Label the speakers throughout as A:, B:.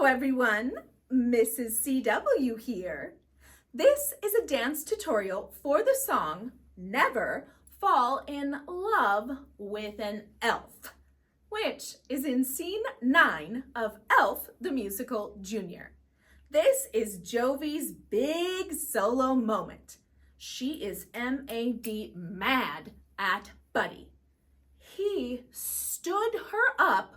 A: Hello everyone, Mrs. CW here. This is a dance tutorial for the song Never Fall in Love with an Elf, which is in scene 9 of Elf the Musical Junior. This is Jovi's big solo moment. She is mad at Buddy. He stood her up,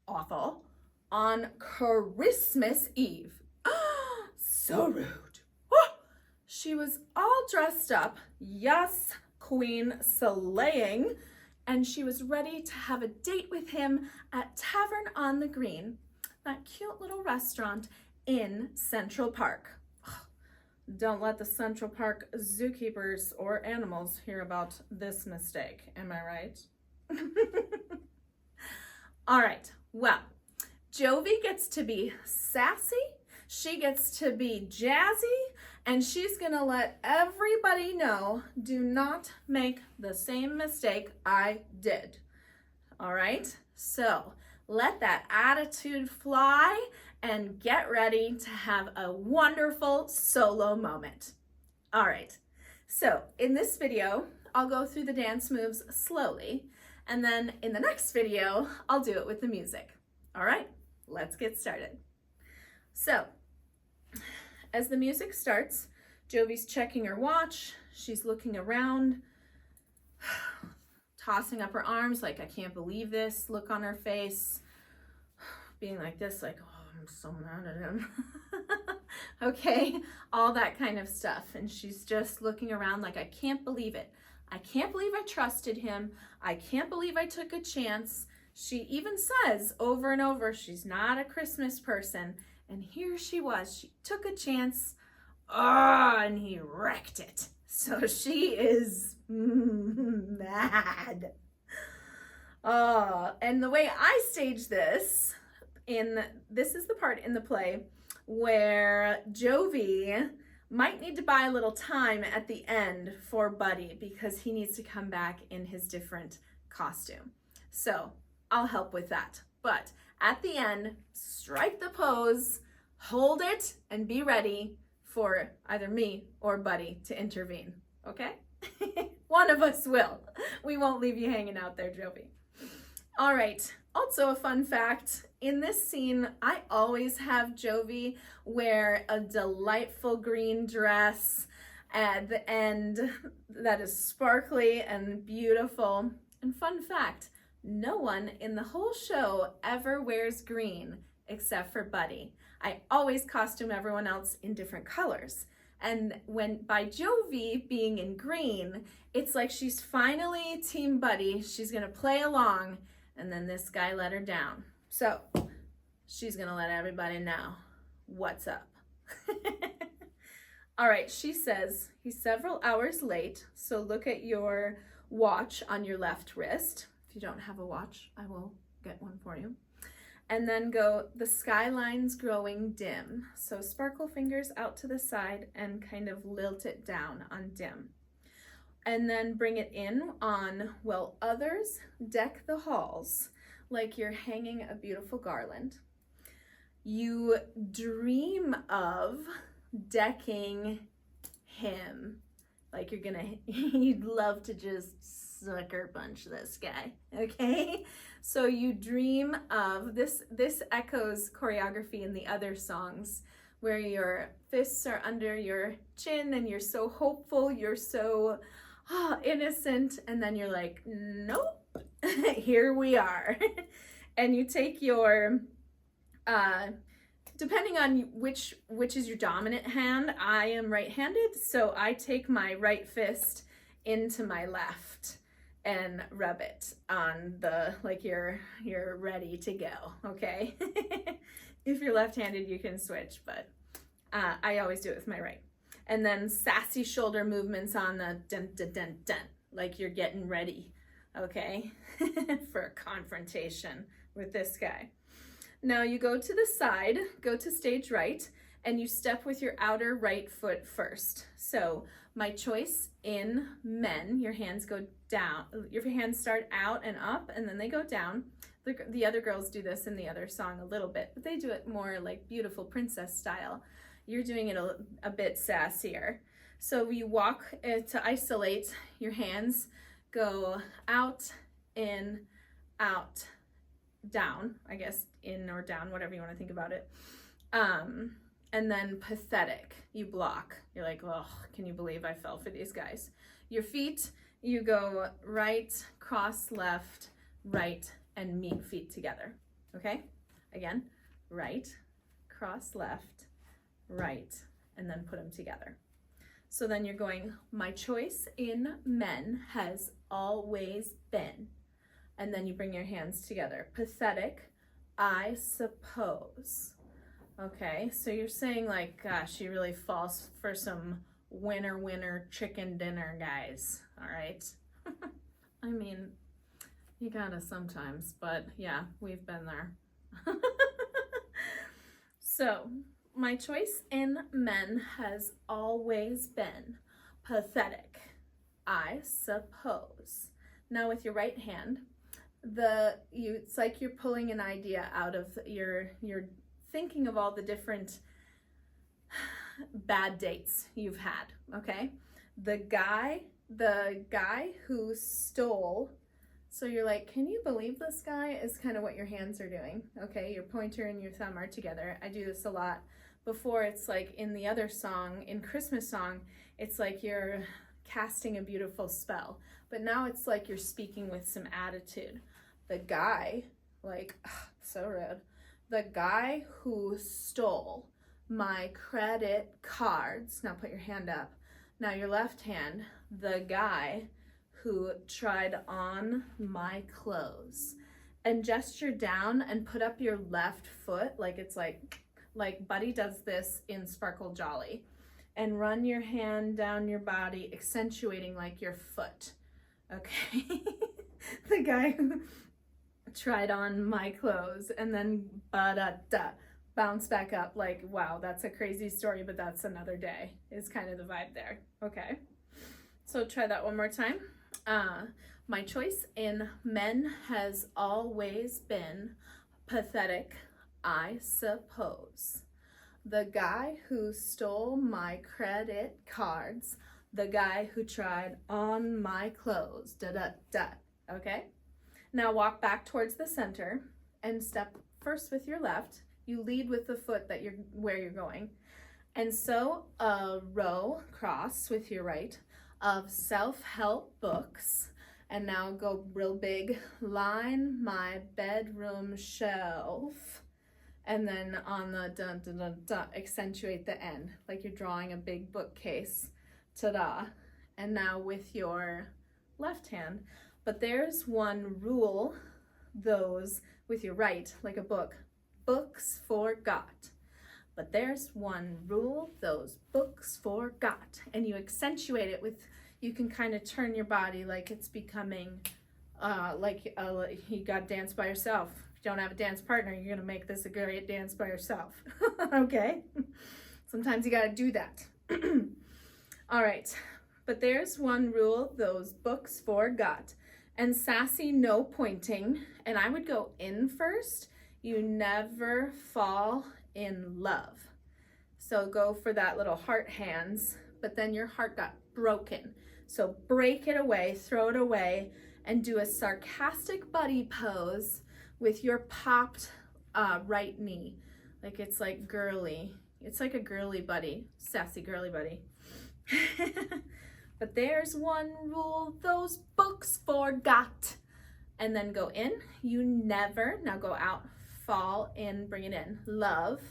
A: awful, on Christmas Eve. So rude. She was all dressed up, yes, queen slaying, and she was ready to have a date with him at Tavern on the Green, that cute little restaurant in Central Park. Don't let the Central Park zookeepers or animals hear about this mistake, am I right? All right, well, Jovi gets to be sassy, she gets to be jazzy, and she's gonna let everybody know, do not make the same mistake I did. All right, so let that attitude fly and get ready to have a wonderful solo moment. All right, so in this video, I'll go through the dance moves slowly, and then in the next video, I'll do it with the music. All right, let's get started. So, as the music starts, Jovi's checking her watch, she's looking around, tossing up her arms like, I can't believe this, look on her face, being like this, like, oh, I'm so mad at him. Okay, all that kind of stuff. And she's just looking around like, I can't believe it. I can't believe I trusted him. I can't believe I took a chance. She even says over and over, she's not a Christmas person. And here she was, she took a chance, and he wrecked it. So she is mad. And the way I stage this, this is the part in the play where Jovi might need to buy a little time at the end for Buddy because he needs to come back in his different costume. So I'll help with that. But at the end, strike the pose, hold it, and be ready for either me or Buddy to intervene, okay? One of us will. We won't leave you hanging out there, Jovi. All right, also a fun fact, in this scene, I always have Jovi wear a delightful green dress at the end that is sparkly and beautiful. And fun fact, no one in the whole show ever wears green except for Buddy. I always costume everyone else in different colors. And by Jovi being in green, it's like she's finally Team Buddy. She's gonna play along, and then this guy let her down. So she's gonna let everybody know what's up. All right, she says, he's several hours late, so look at your watch on your left wrist. If you don't have a watch, I will get one for you. And then go, the skyline's growing dim. So sparkle fingers out to the side and kind of lilt it down on dim. And then bring it in on, well, others deck the halls like you're hanging a beautiful garland. You dream of decking him like you'd love to just sucker punch this guy, okay? So you dream of this echoes choreography in the other songs where your fists are under your chin and you're so hopeful, you're so innocent, and then you're like, nope, here we are. And you take your, depending on which is your dominant hand, I am right-handed, so I take my right fist into my left and rub it on the, like you're ready to go, okay? If you're left-handed, you can switch, but I always do it with my right. And then sassy shoulder movements on the dun, dun, dun, dun, like you're getting ready, okay? For a confrontation with this guy. Now you go to the side, go to stage right, and you step with your outer right foot first. So my choice in men, your hands go down, your hands start out and up, and then they go down. The other girls do this in the other song a little bit, but they do it more like beautiful princess style. You're doing it a bit sassier. So you walk to isolate. Your hands go out, in, out, down, I guess, in or down, whatever you want to think about it. And then pathetic, you block. You're like, oh, can you believe I fell for these guys? Your feet, you go right, cross, left, right, and meet feet together, okay? Again, right, cross, left, right, and then put them together. So then you're going, my choice in men has always been. And then you bring your hands together. Pathetic, I suppose. Okay, so you're saying like, gosh, she really falls for some winner chicken dinner guys, all right? I mean, you gotta sometimes, but yeah, we've been there. So, my choice in men has always been pathetic, I suppose. Now with your right hand, it's like you're pulling an idea out of you're thinking of all the different bad dates you've had, okay? The guy who stole, so you're like, can you believe this guy, is kind of what your hands are doing, okay? Your pointer and your thumb are together. I do this a lot. Before, it's like in the other song, in Christmas song, it's like you're casting a beautiful spell. But now it's like you're speaking with some attitude. The guy, like, so rude. The guy who stole my credit cards. Now put your hand up. Now your left hand. The guy who tried on my clothes. And gesture down and put up your left foot like it's like Buddy does this in Sparkle Jolly. And run your hand down your body, accentuating like your foot. Okay? The guy who tried on my clothes and then bounce back up like, wow, that's a crazy story, but that's another day is kind of the vibe there. Okay, so try that one more time. My choice in men has always been pathetic, I suppose. The guy who stole my credit cards, the guy who tried on my clothes, okay? Now walk back towards the center and step first with your left. You lead with the foot where you're going. And so a row cross with your right of self-help books. And now go real big, line my bedroom shelf. And then on the dun dun dun dun, accentuate the end, like you're drawing a big bookcase. Ta-da. And now with your left hand. But there's one rule, those with your right, like a book. Books forgot. But there's one rule, those books forgot. And you accentuate it with, you can kind of turn your body like it's becoming, you got to dance by yourself. If you don't have a dance partner, you're going to make this a great dance by yourself. Okay? Sometimes you got to do that. All right. But there's one rule, those books forgot. And sassy, no pointing. And I would go in first. You never fall in love. So go for that little heart hands, but then your heart got broken. So break it away, throw it away, and do a sarcastic buddy pose with your popped right knee. Like it's like girly. It's like a girly buddy, sassy girly buddy. But there's one rule, those books forgot. And then go in, you never, now go out, fall in, bring it in. Love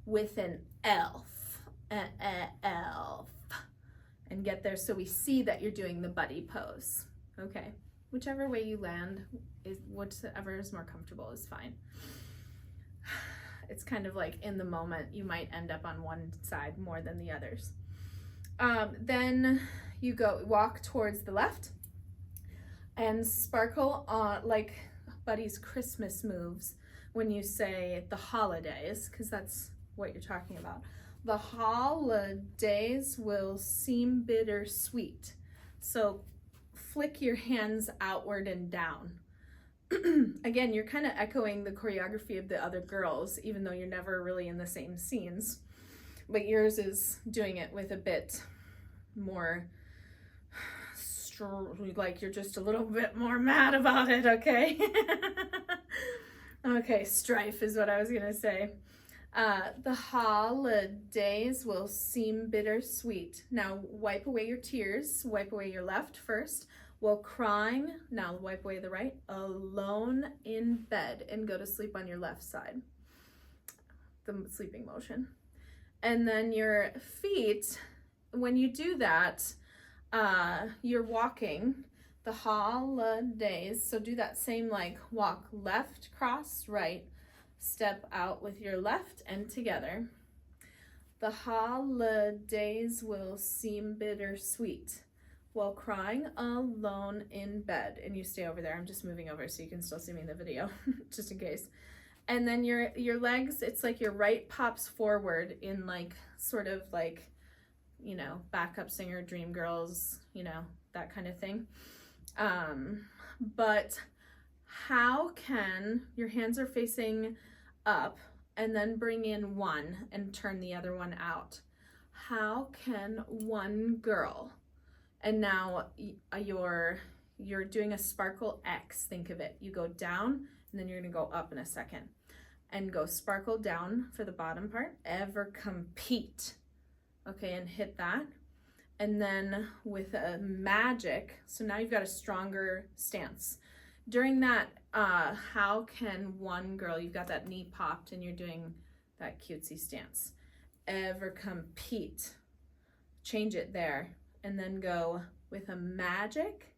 A: with an elf, elf. And get there so we see that you're doing the buddy pose. Okay, whichever way you land, is whatever is more comfortable is fine. It's kind of like in the moment, you might end up on one side more than the others. Then you walk towards the left and sparkle on like Buddy's Christmas moves when you say the holidays, because that's what you're talking about. The holidays will seem bittersweet. So flick your hands outward and down. again, you're kind of echoing the choreography of the other girls, even though you're never really in the same scenes. But yours is doing it with a bit more, like you're just a little bit more mad about it, okay? Okay, strife is what I was gonna say. The holidays will seem bittersweet. Now wipe away your tears. Wipe away your left first. While crying, now wipe away the right. Alone in bed, and go to sleep on your left side. The sleeping motion. And then your feet, when you do that, you're walking the holidays. So do that same, like walk left, cross, right. Step out with your left and together. The holidays will seem bittersweet while crying alone in bed. And you stay over there. I'm just moving over so you can still see me in the video, just in case. And then your legs, it's like your right pops forward in like, sort of like, you know, backup singer, dream girls, you know, that kind of thing. But how can, your hands are facing up, and then bring in one and turn the other one out. How can one girl, and now you're doing a sparkle X, think of it. You go down and then you're gonna go up in a second and go sparkle down for the bottom part, ever compete. Okay, and hit that. And then with a magic, so now you've got a stronger stance. During that, how can one girl, you've got that knee popped and you're doing that cutesy stance, ever compete. Change it there, and then go with a magic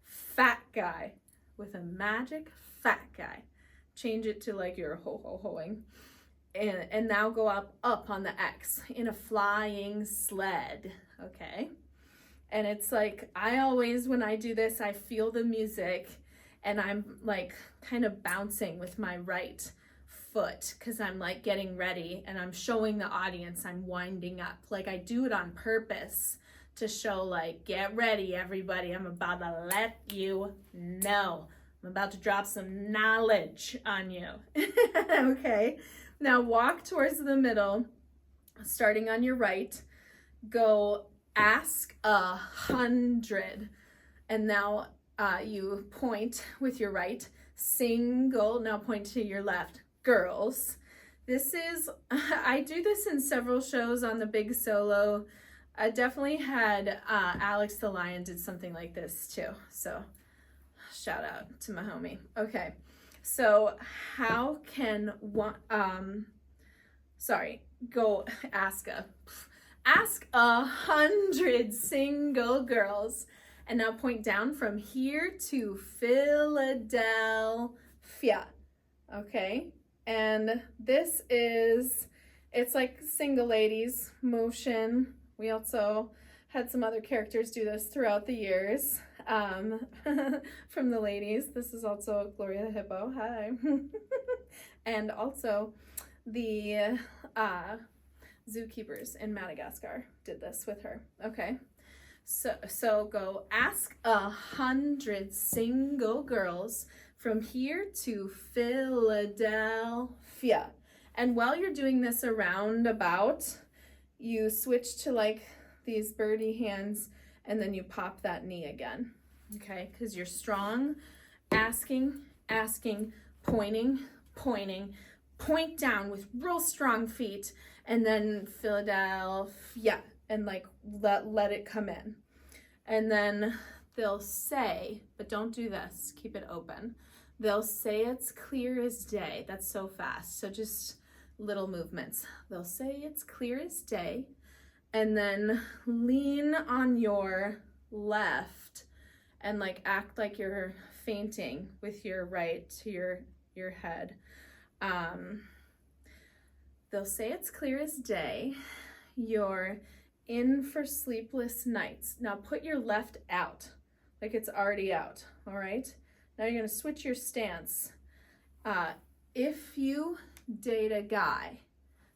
A: fat guy, with a magic fat guy. Change it to like you're ho-ho-hoing. And now go up on the X in a flying sled, okay? And it's like, I always, when I do this, I feel the music and I'm like kind of bouncing with my right foot because I'm like getting ready and I'm showing the audience I'm winding up. Like I do it on purpose to show like, get ready everybody, I'm about to let you know. I'm about to drop some knowledge on you, okay? Now walk towards the middle, starting on your right, go ask 100, and now you point with your right, single, now point to your left, girls. This is, I do this in several shows on the Big Solo. I definitely had Alex the Lion did something like this too, so shout out to my homie. Okay, so how can one, go ask 100 single girls, and now point down from here to Philadelphia, okay? And this is, it's like single ladies motion. We also had some other characters do this throughout the years from the ladies. This is also Gloria the Hippo, hi. And also the zookeepers in Madagascar did this with her, okay? So go ask 100 single girls from here to Philadelphia. And while you're doing this around about, you switch to like these birdie hands and then you pop that knee again, okay? Because you're strong, asking, pointing, point down with real strong feet, and then Philadelphia, and like let it come in. And then they'll say, but don't do this, keep it open. They'll say it's clear as day. That's so fast. So just little movements. They'll say it's clear as day, and then lean on your left and like act like you're fainting with your right to your head. They'll say it's clear as day. You're in for sleepless nights. Now put your left out, like it's already out, all right? Now you're gonna switch your stance. If you date a guy,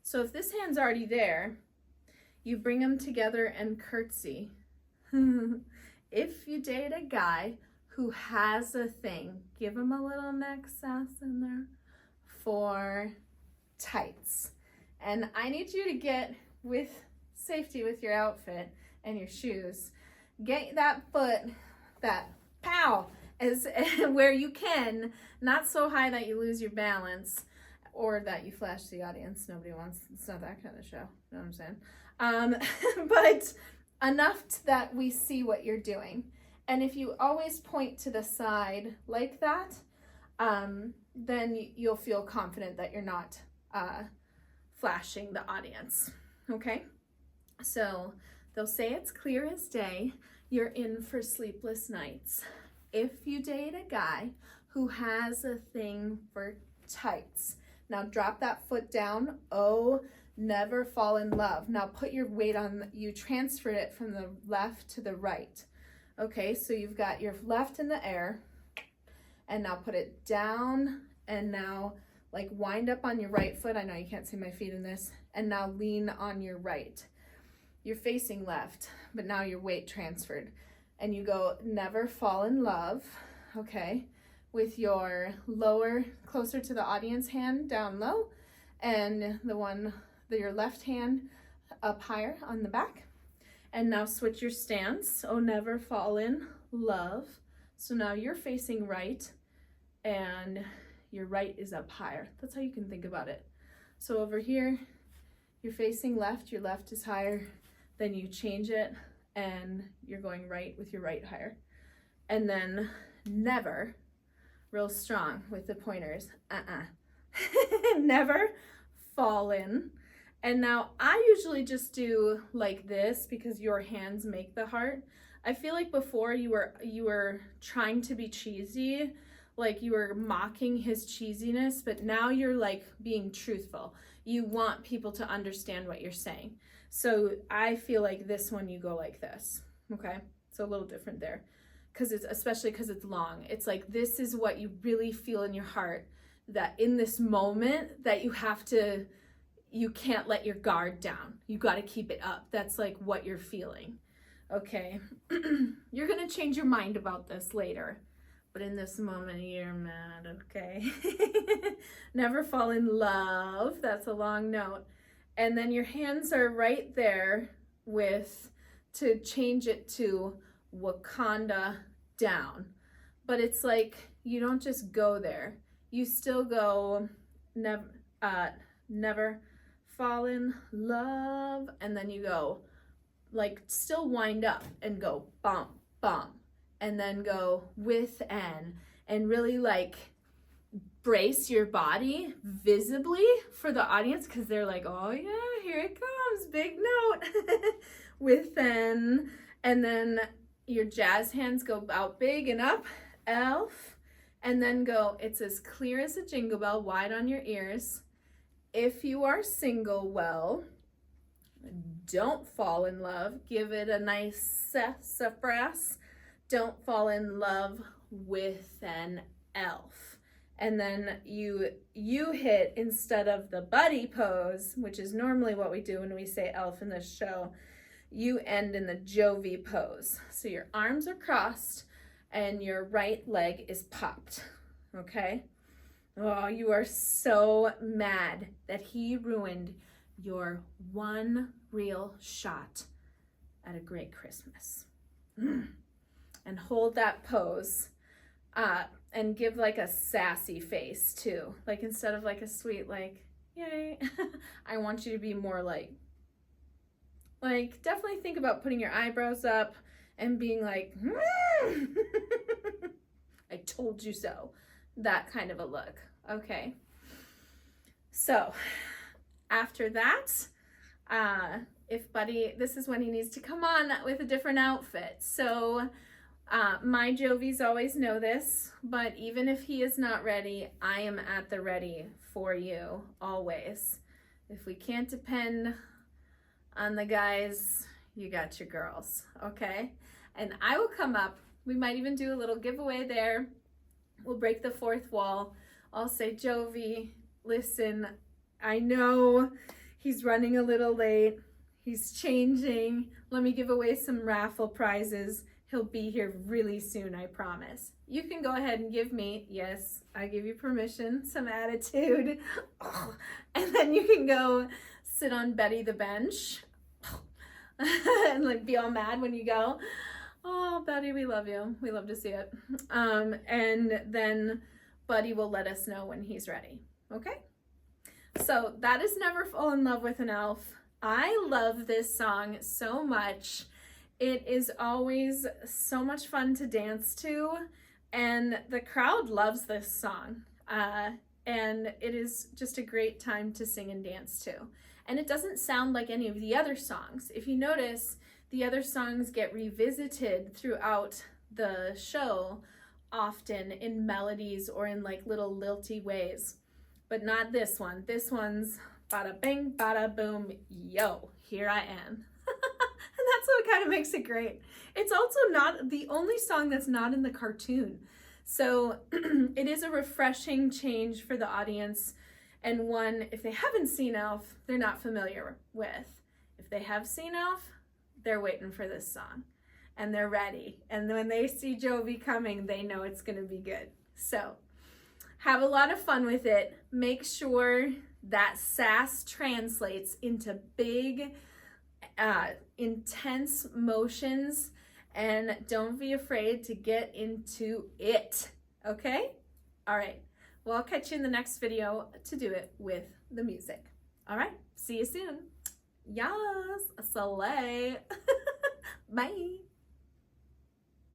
A: so if this hand's already there, you bring them together and curtsy. If you date a guy who has a thing, give him a little neck sass in there, for tights. And I need you to get with safety with your outfit and your shoes. Get that foot, that pow, as where you can, not so high that you lose your balance or that you flash the audience. Nobody wants, it's not that kind of show, you know what I'm saying? But enough that we see what you're doing. And if you always point to the side like that, then you'll feel confident that you're not flashing the audience, okay? So they'll say it's clear as day, you're in for sleepless nights. If you date a guy who has a thing for tights, now drop that foot down. Oh, never fall in love. Now put your weight on, you transferred it from the left to the right. Okay, so you've got your left in the air, and now put it down, and now like wind up on your right foot. I know you can't see my feet in this. And now lean on your right. You're facing left, but now your weight transferred. And you go, never fall in love, okay, with your lower, closer to the audience hand down low, and your left hand up higher on the back. And now switch your stance. Oh, never fall in love. So now you're facing right, and your right is up higher. That's how you can think about it. So over here, you're facing left, your left is higher, then you change it, and you're going right with your right higher. And then never, real strong with the pointers, never fall in. And now I usually just do like this because your hands make the heart. I feel like before you were trying to be cheesy, like you were mocking his cheesiness, but now you're like being truthful. You want people to understand what you're saying. So I feel like this one you go like this, okay? So a little different there, especially because it's long. It's like this is what you really feel in your heart, that in this moment that you can't let your guard down. You got to keep it up. That's like what you're feeling, okay? You're gonna change your mind about this later, but in this moment you're mad, okay? Never fall in love. That's a long note. And then your hands are right there to change it to Wakanda down. But it's like, you don't just go there. You still go, never fall in love. And then you go, like, still wind up and go bump, bump. And then go with and really like brace your body visibly for the audience, because they're like, oh yeah, here it comes, big note. With and then your jazz hands go out big and up, elf, and then go, it's as clear as a jingle bell, wide on your ears. If you are single, well, don't fall in love. Give it a nice sassafras. Don't fall in love with an elf. And then you hit, instead of the buddy pose, which is normally what we do when we say elf in this show, you end in the Jovi pose. So your arms are crossed and your right leg is popped, okay? Oh, you are so mad that he ruined your one real shot at a great Christmas. And hold that pose. And give like a sassy face too. Like instead of like a sweet, like, yay, I want you to be more like definitely think about putting your eyebrows up and being like, I told you so. That kind of a look, okay? So after that, if Buddy, this is when he needs to come on with a different outfit. So my Jovies always know this, but even if he is not ready, I am at the ready for you, always. If we can't depend on the guys, you got your girls, okay? And I will come up, we might even do a little giveaway there. We'll break the fourth wall. I'll say, Jovi, listen, I know he's running a little late. He's changing. Let me give away some raffle prizes. he'll be here really soon, I promise. You can go ahead and give me, yes, I give you permission, some attitude. Oh, and then you can go sit on Betty the bench and like be all mad when you go. Oh, Betty, we love you. We love to see it. And then Buddy will let us know when he's ready. Okay? So that is Never Fall in Love with an Elf. I love this song so much. It is always so much fun to dance to, and the crowd loves this song. And it is just a great time to sing and dance to. And it doesn't sound like any of the other songs. If you notice, the other songs get revisited throughout the show, often in melodies or in like little lilty ways, but not this one. This one's bada bing, bada boom, yo, here I am. And that's what kind of makes it great. It's also not the only song that's not in the cartoon. So it is a refreshing change for the audience, and one, if they haven't seen Elf, they're not familiar with. If they have seen Elf, they're waiting for this song and they're ready. And when they see Jovi coming, they know it's gonna be good. So have a lot of fun with it. Make sure that sass translates into big, intense motions, and don't be afraid to get into it, okay? All right, well, I'll catch you in the next video to do it with the music. All right, see you soon. Yes, slay. Bye.